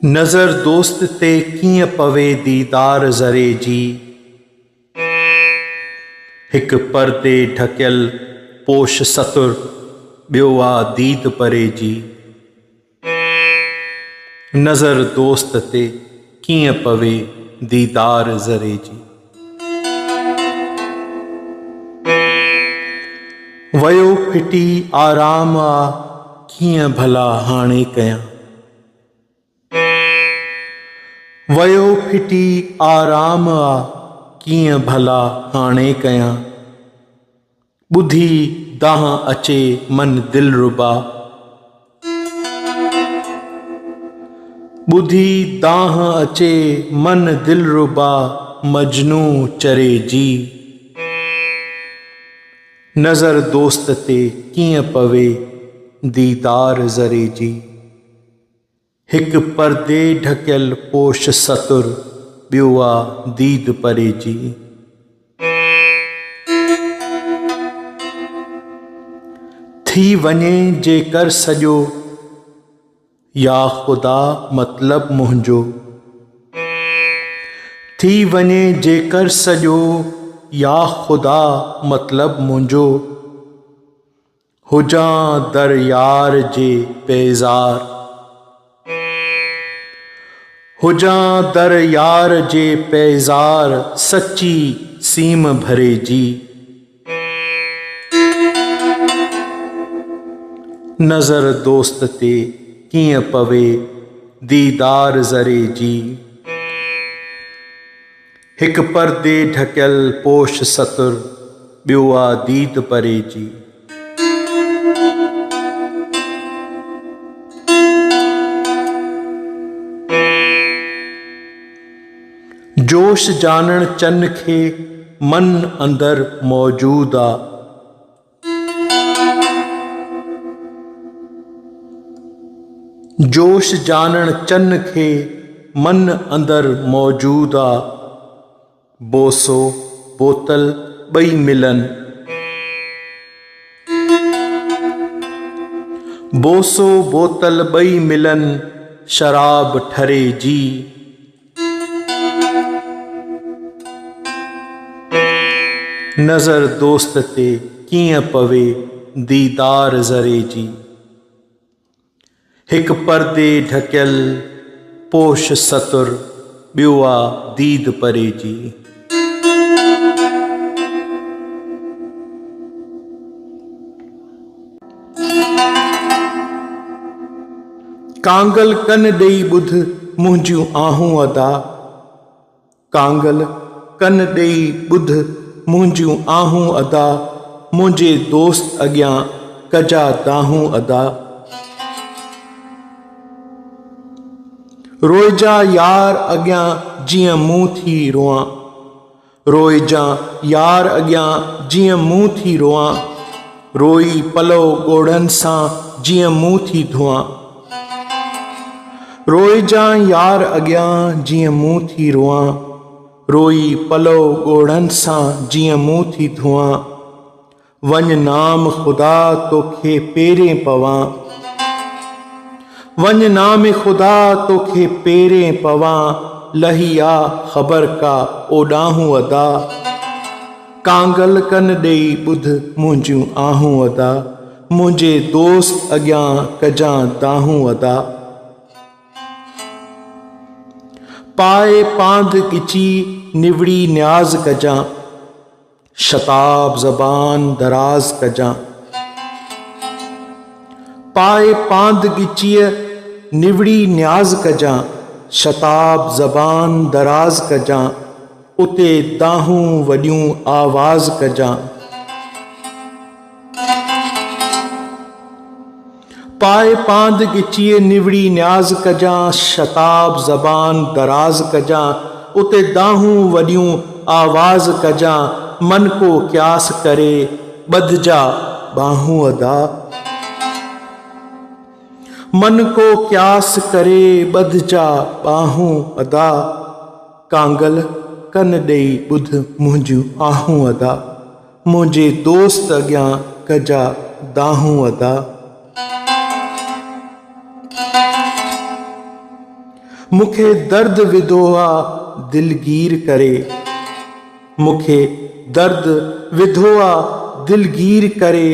नज़र दोस्त ते कीअं पवे दीदार ज़रे जी। हिक परदे ढकियल पोश सतुर, ॿियो आ दीद परे जी। नज़र दोस्त ते कीअं पवे दीदार ज़रे जी। वयो फिटी आराम आ, कीअं भला हाणे कयां। वयो फिटी आराम आ, कीअं भला हाणे कयां। ॿुधी दाह अचे मन दिलरुबा, ॿुधी दाह अचे मन दिलरुबा, मजनू चरे जी। नज़र दोस्त ते कीअं पवे दीदार ज़रे जी। हिक परदे ढकियल पोश सतुर, ॿियो आ दीद परे जी। थी वञे जेकर सॼो, या ख़ुदा मतलब मुंहिंजो। थी वञे जेकर सॼो, या ख़ुदा मतलब मुंहिंजो। हुजां दर यार जे पेज़ार, हुजां दर यार जे पेज़ार, सच्ची सीम भरे जी। नज़र दोस्त ते कीअं पवे दीदार ज़रे जी। हिक परदे ढकियल पोश सतुर, ॿियो आ दीद परे जी। जोश जानण चन खे मन अंदर मौजूद आ। जोश जानण चन खे मन अंदर मौजूद आ। बोसो बोतल ॿई मिलन, बोसो बोतल ॿई मिलन, शराब ठरे जी। नज़र दोस्त ते कीअं पवे दीदार ज़रे जी। हिक परदे ढकियल पोश सतुर, ॿियो आ दीद परे जी। कांगल कन ॾेई ॿुध मुंहिंजियूं आहूं अदा। कांगल कन ॾेई ॿुध मुंहिंजियूं आहूं अदा। मुंहिंजे दोस्त अॻियां कजा दाहूं अदा। रोइजा यार अॻियां जीअं मूं थी रोआं। रोइजा यार अॻियां जीअं मूं थी रोआं। रोई पलव ॻोढ़नि सां जीअं मूं थी धोआं। रोइजा यार अॻियां जीअं मूं थी रोआं। रोई पलव ॻोढ़नि सां जीअं मूं थी धोआं। वञ नाम ख़ुदा तोखे पेरें पवां। वञ नाम ख़ुदा तोखे पेरें पवां। लही आ ख़बर का ओॾाहूं अदा। कांगल कन ॾेई ॿुध मुंहिंजियूं आहूं अदा। मुंहिंजे दोस्त अॻियां कजां दाहूं अदा। पाए पांध गिची निवड़ी न्याज़ कजां। शताब ज़बान दराज कजां। पाए पांध गिचीअ निवड़ी न्याज़ कजां। शताब ज़बान दराज कजां। उते दाहूं वॾियूं आवाज़ कजां। पाए पांध गिचीअ निवड़ी न्याज़ कजां। शताब ज़बान दराज कजां। उते दाहूं वॾियूं आवाज़ कजां। मन को क्यास करे ॿधजा बाहूं अदा। मन को क्यास करे ॿधजा बाहूं अदा। कांगल कन ॾेई ॿुध मुंहिंजियूं आहूं अदा। मुंहिंजे दोस्त अॻियां कजा दाहूं अदा। मूंखे दर्द विधो आहे दिलगीर करे, मूंखे दर्द विधो आहे दिलगीर करे,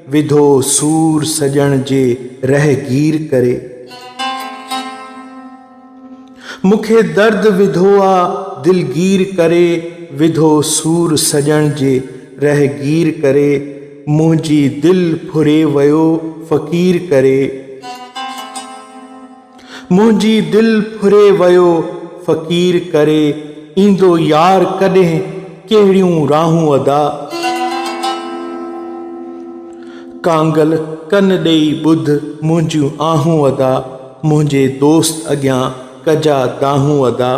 विधो सूर सजण जे रहगीर करे। मूंखे दर्द विधो आहे दिलगीर करे, विधो सूर सजण जे रहगीर करे, मुंहिंजी दिल फुरे वियो फ़क़ीर करे, मुंहिंजी दिल फुरे वियो फ़क़ीर करे, ईंदो यार कॾहिं कहिड़ियूं राहूं अदा। कांगल कन ॾेई ॿुध मुंहिंजियूं आहूं अदा, मुंहिंजे दोस्त अॻियां कजा दाहूं अदा।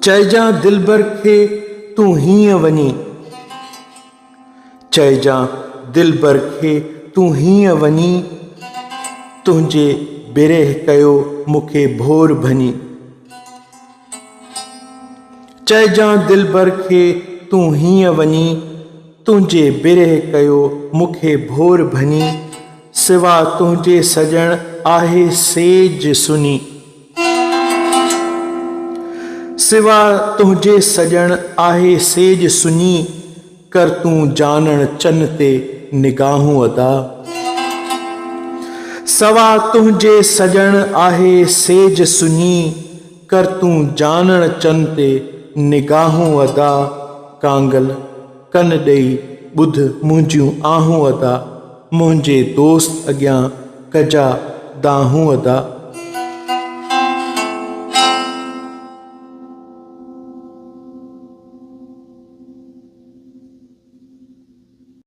चइजां दिलबर खे तूं हीअं वञी, चइजां दिलबर खे तूं हीअं वञी, तुंहिंजे बिरह कयो मूंखे भोर भञी। चइजां दिलबर खे तूं हीअं वञी, तुंहिंजे बिरह कयो मूंखे भोर भञी, सिवा तुंहिंजे सजण आहे सेज सुनी, सिवा तुंहिंजे सजण आहे सेज सुनी, कर तूं जानण चन ते निगाहूं अदा। सवा तुंहिंजे सजण आहे सेज सुनी, कर तूं जानण चन ते निगाहूं अदा। कांगल कन ॾेई ॿुध मुंहिंजियूं आहूं अदा, मुंहिंजे दोस्त अॻियां कजा दाहूं अदा।